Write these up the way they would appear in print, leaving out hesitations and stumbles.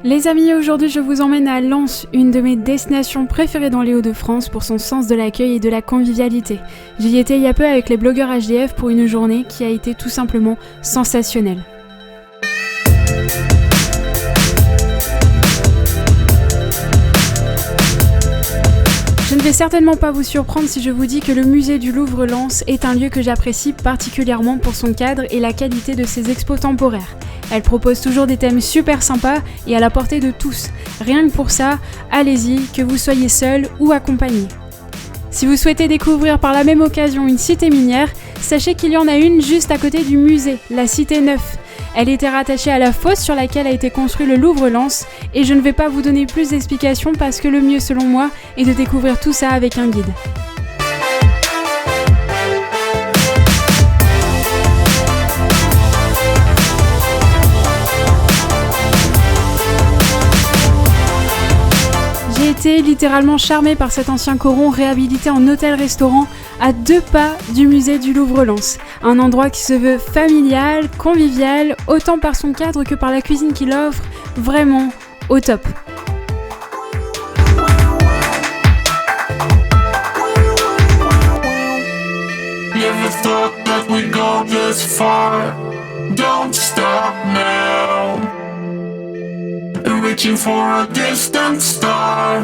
Les amis, aujourd'hui je vous emmène à Lens, une de mes destinations préférées dans les Hauts-de-France pour son sens de l'accueil et de la convivialité. J'y étais il y a peu avec les blogueurs HDF pour une journée qui a été tout simplement sensationnelle. Je ne vais certainement pas vous surprendre si je vous dis que le musée du Louvre Lens est un lieu que j'apprécie particulièrement pour son cadre et la qualité de ses expos temporaires. Elle propose toujours des thèmes super sympas et à la portée de tous. Rien que pour ça, allez-y, que vous soyez seul ou accompagné. Si vous souhaitez découvrir par la même occasion une cité minière, sachez qu'il y en a une juste à côté du musée, la Cité Neuf. Elle était rattachée à la fosse sur laquelle a été construit le Louvre Lens et je ne vais pas vous donner plus d'explications parce que le mieux selon moi est de découvrir tout ça avec un guide. J'ai été littéralement charmée par cet ancien coron réhabilité en hôtel-restaurant à 2 pas du musée du Louvre Lens. Un endroit qui se veut familial, convivial, autant par son cadre que par la cuisine qu'il offre, vraiment au top. Never thought that we'd go this far. Don't stop now. Reaching for a distant star.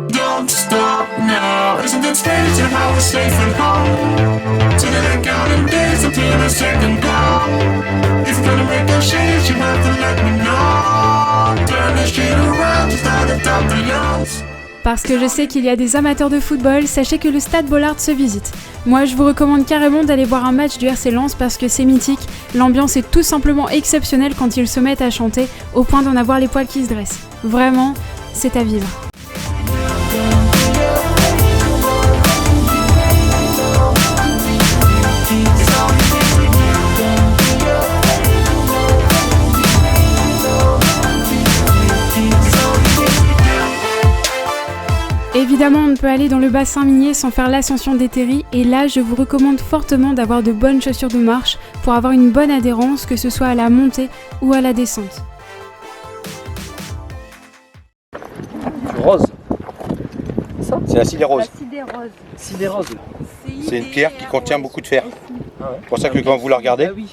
Don't stop now. Isn't it strange how we're safe at home? So that I'm counting days until the second go. If you're gonna make a change, you have to let me know. Turn the shit around, start at top the lungs. Parce que je sais qu'il y a des amateurs de football, sachez que le Stade Bollaert se visite. Moi, je vous recommande carrément d'aller voir un match du RC Lens parce que c'est mythique. L'ambiance est tout simplement exceptionnelle quand ils se mettent à chanter, au point d'en avoir les poils qui se dressent. Vraiment, c'est à vivre. Évidemment, on ne peut aller dans le bassin minier sans faire l'ascension des terris et là, je vous recommande fortement d'avoir de bonnes chaussures de marche pour avoir une bonne adhérence, que ce soit à la montée ou à la descente. Rose. Ça C'est la sidérose. La sidérose. Sidérose. C'est une pierre qui contient beaucoup de fer. Ah ouais. C'est pour ça que quand vous la regardez, Ah oui.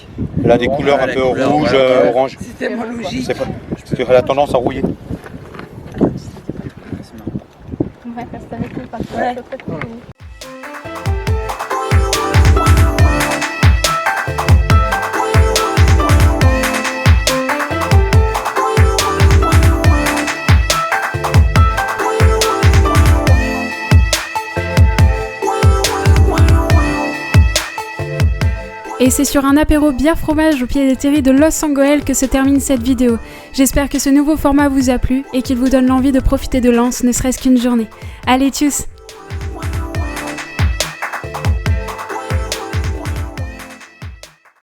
elle a des couleurs un peu rouge, orange. C'était mon logique. Elle a tendance à rouiller. Ouais, reste avec nous parce que c'est très cool. Et c'est sur un apéro bière fromage au pied des terris de Los Sangoël que se termine cette vidéo. J'espère que ce nouveau format vous a plu et qu'il vous donne l'envie de profiter de Lens, ne serait-ce qu'une journée. Allez, tchuss!